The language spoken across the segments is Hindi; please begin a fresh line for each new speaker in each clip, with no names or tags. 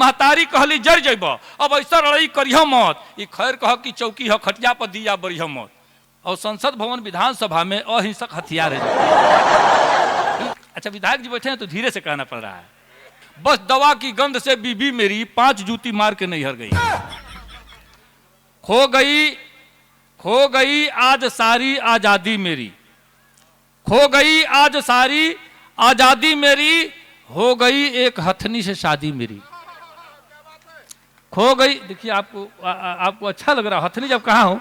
महतारी कहली जर जब अब ऐसा लड़ाई करिह मत। ये खैर कह कि चौकी है खटिया पर दिया बरिह मत। और संसद भवन विधानसभा में अहिंसक हथियार है। अच्छा विधायक जी बैठे हैं तो धीरे से कहना पड़ रहा है। बस दवा की गंध से बीबी मेरी 5 जूती मार के नहीं हर गई। खो गई आज सारी आजादी मेरी, खो गई आज सारी आजादी मेरी, हो गई एक हथनी से शादी मेरी। खो गई, देखिए आपको अच्छा लग रहा, हथनी जब कहा हो।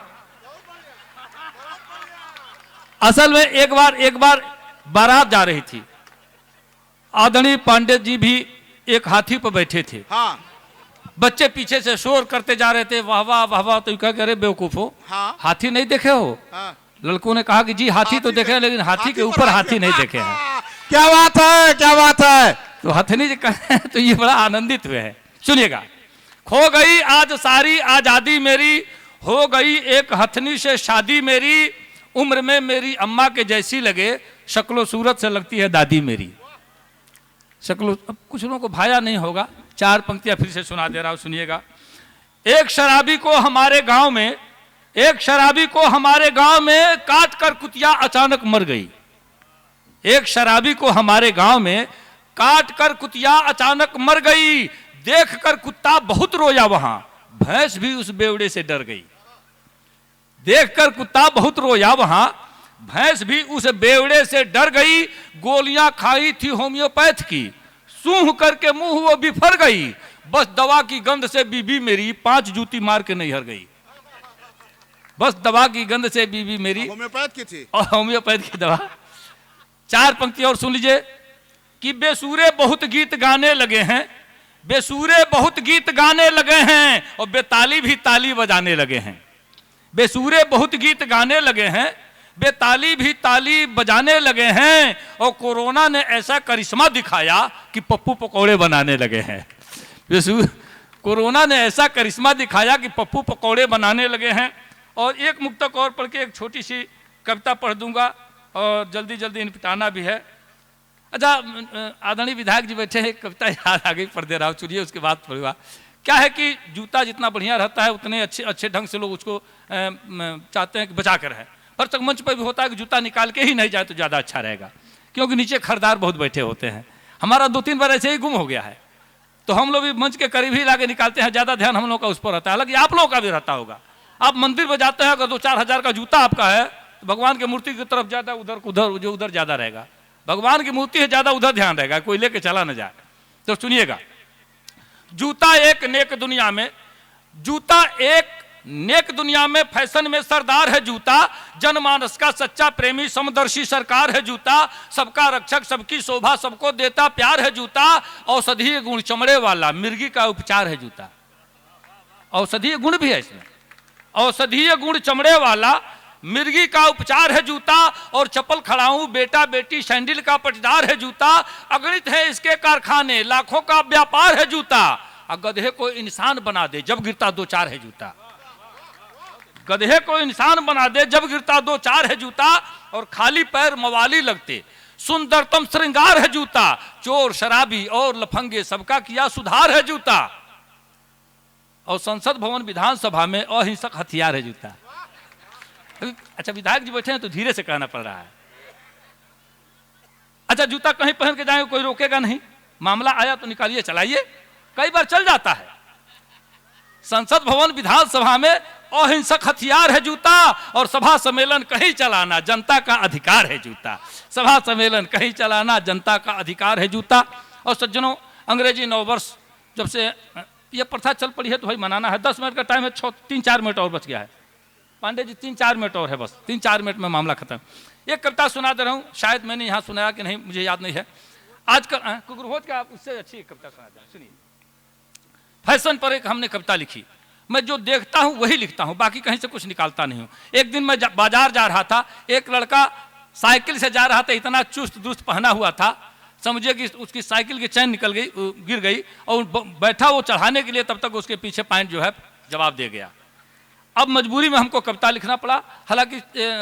असल में एक बार बारात जा रही थी, आदरणीय पांडे जी भी एक हाथी पर बैठे थे।
हाँ।
बच्चे पीछे से शोर करते जा रहे थे, वाह वाह वाह वाह। तो कह अरे बेवकूफ हो, हाँ। हाथी नहीं देखे हो? हाँ। लड़कों ने कहा कि जी हाथी तो देखे हैं, लेकिन हाथी के ऊपर हाथी नहीं देखे हैं।
क्या बात है, क्या बात है।
तो हथनी जी कहे तो ये बड़ा आनंदित हुए हैं। सुनिएगा, खो गई आज सारी आजादी मेरी, हो गई एक हथनी से शादी मेरी, उम्र में मेरी अम्मा के जैसी लगे, शक्लो सूरत से लगती है दादी मेरी। शक्लो, अब कुछ लोगों को भाया नहीं होगा, 4 पंक्तियां फिर से सुना दे रहा हूं, सुनिएगा। एक शराबी को हमारे गांव में काट कर कुतिया अचानक मर गई। एक शराबी को हमारे गांव में काट कर कुतिया अचानक मर गई, देखकर कुत्ता बहुत रोया वहां, भैंस भी उस बेवड़े से डर गई। देखकर कुत्ता बहुत रोया वहां, भैंस भी उस बेवड़े से डर गई। गोलियां खाई थी होम्योपैथ की, सूंघ करके मुंह वो बिफर गई। बस दवा की गंध से बीबी मेरी 5 जूती मार के नहीं हर गई। बस दवा की गंध से बीबी मेरी,
होम्योपैथ की थी,
और होम्योपैथ की दवा। 4 पंक्ति और सुन लीजिए कि बेसूरे बहुत गीत गाने लगे हैं, बेसूरे बहुत गीत गाने लगे हैं, और बेताली भी ताली बजाने लगे हैं। बेसूरे बहुत गीत गाने लगे हैं, बेताली भी ताली बजाने लगे हैं, और कोरोना ने ऐसा करिश्मा दिखाया कि पप्पू पकौड़े बनाने लगे हैं। कोरोना ने ऐसा करिश्मा दिखाया कि पप्पू पकौड़े बनाने लगे हैं। और एक मुक्तक और पढ़ के एक छोटी सी कविता पढ़ दूंगा और जल्दी जल्दी निपटाना भी है। अच्छा आदरणीय विधायक जी बैठे हैं, एक कविता याद आ गई, पढ़ दे रहा हूँ, सुनिए, उसके बाद पढ़ूंगा। क्या है कि जूता जितना बढ़िया रहता है उतने अच्छे ढंग से लोग उसको चाहते हैं कि बचा कर रहे। पर तक मंच पर भी होता है कि जूता निकाल के ही नहीं जाए तो ज़्यादा अच्छा रहेगा, क्योंकि नीचे खरीदार बहुत बैठे होते हैं। हमारा 2-3 बार ऐसे ही गुम हो गया है, तो हम लोग भी मंच के करीब ही लाके निकालते हैं, ज़्यादा ध्यान हम लोग का उस पर रहता है। हालांकि आप लोगों का भी रहता होगा। आप मंदिर में जाते हैं, अगर 2-4 हज़ार का जूता आपका है तो भगवान की मूर्ति की तरफ ज़्यादा उधर ज़्यादा रहेगा। भगवान की मूर्ति है, ज़्यादा उधर ध्यान रहेगा, कोई लेके चला न जाए। तो सुनिएगा, जूता एक नेक दुनिया में, जूता एक नेक दुनिया में फैशन में सरदार है जूता, जनमानस का सच्चा प्रेमी समदर्शी सरकार है जूता, सबका रक्षक सबकी शोभा सबको देता प्यार है जूता, औषधीय गुण चमड़े वाला मिर्गी का उपचार है जूता। औषधीय गुण भी है इसमें, औषधीय गुण चमड़े वाला मिर्गी का उपचार है जूता, और चप्पल खड़ाऊं बेटा बेटी सैंडल का पटदार है जूता, अगणित है इसके कारखाने लाखों का व्यापार है जूता, और गधे को इंसान बना दे जब गिरता 2-4 है जूता। गधे को इंसान बना दे जब गिरता 2-4 है जूता, और खाली पैर मवाली लगते सुंदरतम श्रृंगार है जूता, चोर शराबी और लफंगे सबका किया सुधार है जूता, और संसद भवन विधानसभा में अहिंसक हथियार है जूता। अच्छा विधायक जी बैठे हैं तो धीरे से कहना पड़ रहा है। अच्छा जूता कहीं पहन के जाएंगे कोई रोकेगा नहीं, मामला आया तो निकालिए चलाइए, कई बार चल जाता है। संसद भवन विधानसभा में अहिंसक हथियार है जूता, और सभा सम्मेलन कहीं चलाना जनता का अधिकार है जूता। सभा सम्मेलन कहीं चलाना जनता का अधिकार है जूता। और सज्जनों, अंग्रेजी नववर्ष जब से यह प्रथा चल पड़ी है तो भाई मनाना है। 10 मिनट का टाइम है, 3-4 मिनट और बच गया है। पांडे जी 3-4 मिनट और है, बस 3-4 मिनट में मामला खत्म। एक कविता सुना दे रहा हूँ, शायद मैंने यहाँ सुनाया कि नहीं मुझे याद नहीं है। आजकल कुकुरहोज का उससे अच्छी कविता सुना दे, सुनिए। फैशन पर एक हमने कविता लिखी, मैं जो देखता हूँ वही लिखता हूँ, बाकी कहीं से कुछ निकालता नहीं हूँ। एक दिन मैं बाजार जा रहा था, एक लड़का साइकिल से जा रहा था, इतना चुस्त दुरुस्त पहना हुआ था, समझिए कि उसकी साइकिल की चैन निकल गई, गिर गई, और बैठा वो चढ़ाने के लिए, तब तक उसके पीछे पैंट जो है जवाब दे गया। अब मजबूरी में हमको कविता लिखना पड़ा। हालांकि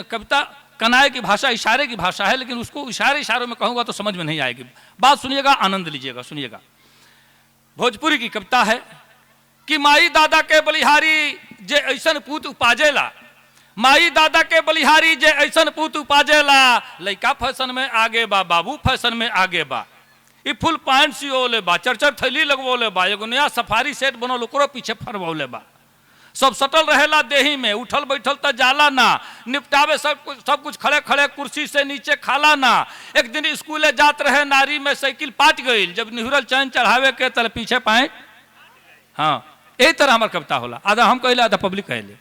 कविता कनाए की भाषा, इशारे की भाषा है, लेकिन उसको इशारों में कहूँगा तो समझ में नहीं आएगी। बात सुनिएगा, आनंद लीजिएगा, सुनिएगा। भोजपुरी की कविता है कि माई दादा के बलिहारी जे ऐसन पूत उपाजेला, माई दादा के बलिहारी जे ऐसन पूत उपाजेला, लइका फैशन में आगे बा, बाबू फैशन में आगे बा, ई फुल पैंट सियोले बा, चरचर थैली लगवोले बा, एगो नया सफारी सेट बनल ओकरो पीछे फरवौले बा, सब सटल रहेला देही में, उठल बैठल त जाला ना, निपटावे सब कुछ खड़े खड़े कुर्सी से नीचे खाला ना। एक दिन स्कूले जात रहे नारी में साइकिल पाट गई, जब निहुरल चैन चढ़ावे के तल पीछे पाए। हाँ, यही तरह हमार कविता होला, आधा हम कहले आधा पब्लिक कहले।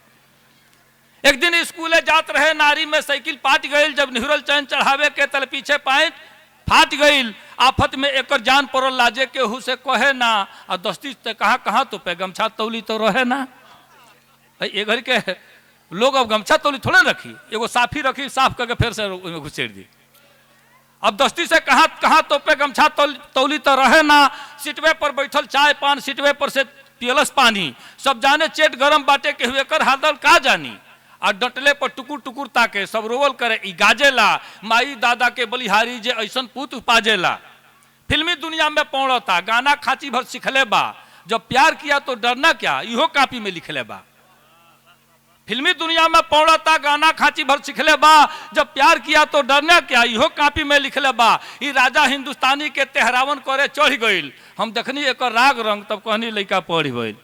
एक दिन स्कूले जात रहे नारी में साइकिल पाट गई, जब निहुरल चैन चढ़ावे के तल पीछे पाए फाट गई, आफत में एकर जान पड़ल लाजे केहू से कहे ना, और दस्ती से कहाँ कहाँ तो पे गमछा तौली तो रहे ना। ये घर के लोग अब गमछा तौली थोड़े रखी, एगो साफी रखी, साफ करके फिर से घुसेड़ दी। अब दस्ती से कहाँ कहाँ तो पे गमछा तौली तो रहे ना, सीटवे पर बैठल चाय पान, सीटवे पर से पियलस पानी, सब जाने चेट गरम बाटे के हुए कर हादल का जानी, और डटले पर टुकुर टुकुर ताके सब रोवल करे ई गाजेला, माई दादा के बलिहारी जे ऐसन पूत उपाजेला। फिल्मी दुनिया में पौड़ता, गाना खाची भर सिखले बा, जब प्यार किया तो डरना क्या, इहो कापी में लिखले बा। फिल्मी दुनिया में पौड़ता, गाना खाची भर सिखले बा, जब प्यार किया तो डरना क्या, इहो कापी में लिखले बा। ई राजा हिंदुस्तानी के तेहरावन करे चढ़ गईल, हम देखनी एकर राग रंग तब कहनी लइका पढ़ गईल।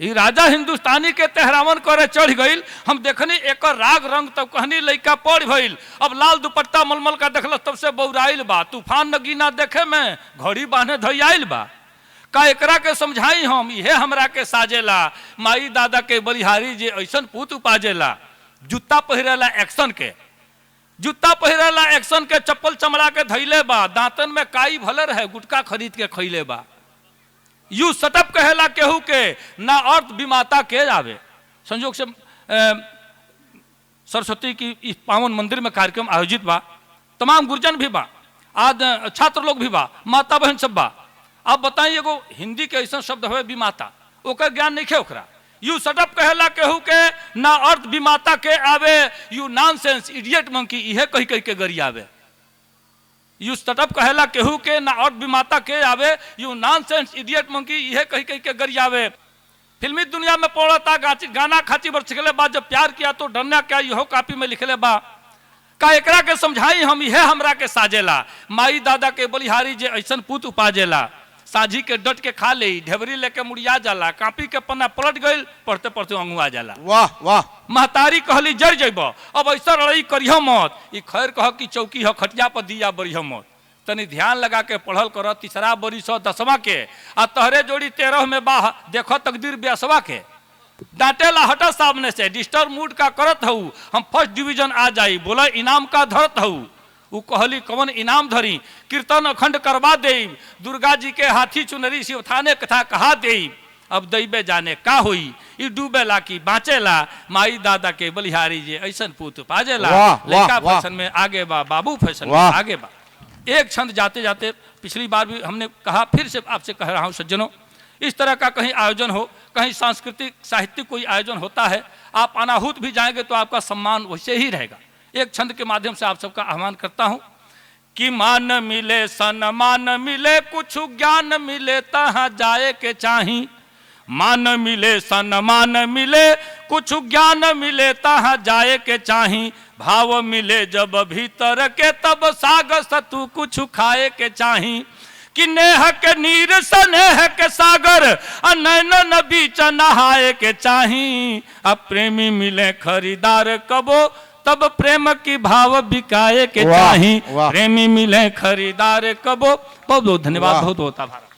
ई राजा हिंदुस्तानी के तेहरावन करे चढ़ गईल, हम देखनी एकर राग रंग तब कहनी लइका पढ़ भइल। अब लाल दुपट्टा मलमल का देखल तब से बौराइल बा, तूफान नगीना देखे में घड़ी बांधे धइयाइल बा। का एकरा के समझाई हम, इहे हमरा के साजेला, माई दादा के बलिहारी जे ऐसन पूत उपाजेला। जूता पहिरेला एक्शन के, जूता पहिरेला एक्शन के, चप्पल चमड़ा के धैले बा, दांतन में काई भले रहे, गुटखा खरीद के खैले बा। यू सटअप कहेला केहू के, ना अर्थ विमाता के आवे। संयोग से सरस्वती की इस पावन मंदिर में कार्यक्रम आयोजित बा, तमाम गुरुजन भी बा, आज छात्र लोग भी बा, माता बहन सब बा। अब बताइए एगो हिंदी के ऐसा शब्द है विमाता, ओकर ज्ञान नहीं है ओकरा। यू सटअप कहेला केहू के, ना अर्थ विमाता के आवे, यू नॉनसेंस इडियट मंकी, इहे कही कही के गरियावे। यू सटअप कहेला केहू के, ना अर्थ विमाता के आवे, यू नॉनसेंस इडियट मंकी, इहे कही कही के गरियावे। फिल्मी दुनिया में पौड़ता, गाना खाची भर सिखले बा, जब प्यार किया तो डरना क्या, इहो कापी में लिखले बा। का एकरा के समझाई हम, इहे हमरा के साजेला, माई दादा के बलिहारी जे ऐसन पूत उपाजेला। साझी के डट के खा ले, ढेबरी लेके मुड़िया जाला, कापी के पन्ना पलट गई, पढ़ते पढ़ते अंगुआ जाला।
वाह वाह।
महतारी कहली जर जइब, अब ऐसा लड़ाई करिह मत, ई खैर कह कि चौकी ह खटिया पर दिया बरिह मत, तनी ध्यान लगा के पढ़ल कर, तीसरा बरिस 10वां के, आ तहरे जोड़ी 13 में बा, देखो तकदीर 82वां के। डांटेला हटा सामने से, डिस्टर्ब मूड का करत हूँ, हम फर्स्ट डिवीजन आ जाई, बोला इनाम का धरत हूँ। उ कहली कवन इनाम धरी, कीर्तन अखंड करवा दे, दुर्गा जी के हाथी चुनरी शिव थाने कथा कहा दे। अब दैबे जाने का हुई, ई डूबेला की बाँचेला, माई दादा के बलिहारी जे ऐसन पूत पाजेला। लड़का फैशन में आगे बा, बाबू फैशन में आगे बा। एक छंद जाते जाते, पिछली बार भी हमने कहा, फिर से आपसे कह रहा हूँ सज्जनों, इस तरह का कहीं आयोजन हो, कहीं सांस्कृतिक साहित्यिक कोई आयोजन होता है, आप अनाहूत भी जाएंगे तो आपका सम्मान वैसे ही रहेगा। एक छंद के माध्यम से आप सबका आह्वान करता हूं कि मान मिले सम्मान मिले, कुछ ज्ञान मिले तहाँ जाए के चाही। मान मिले सम्मान मिले, कुछ ज्ञान मिले तहाँ जाए के चाही। भाव मिले जब भीतर के, तब साग सतु कुछ खाए के चाही। कि नेह के नीर स्नेह के सागर, नैनन बीच नहाए के चाही। अब प्रेमी मिले खरीदार कबो, तब प्रेम की भाव बिकाए के चाही। प्रेमी मिले खरीदार कबो। बहुत बहुत धन्यवाद, बहुत बहुत आभार।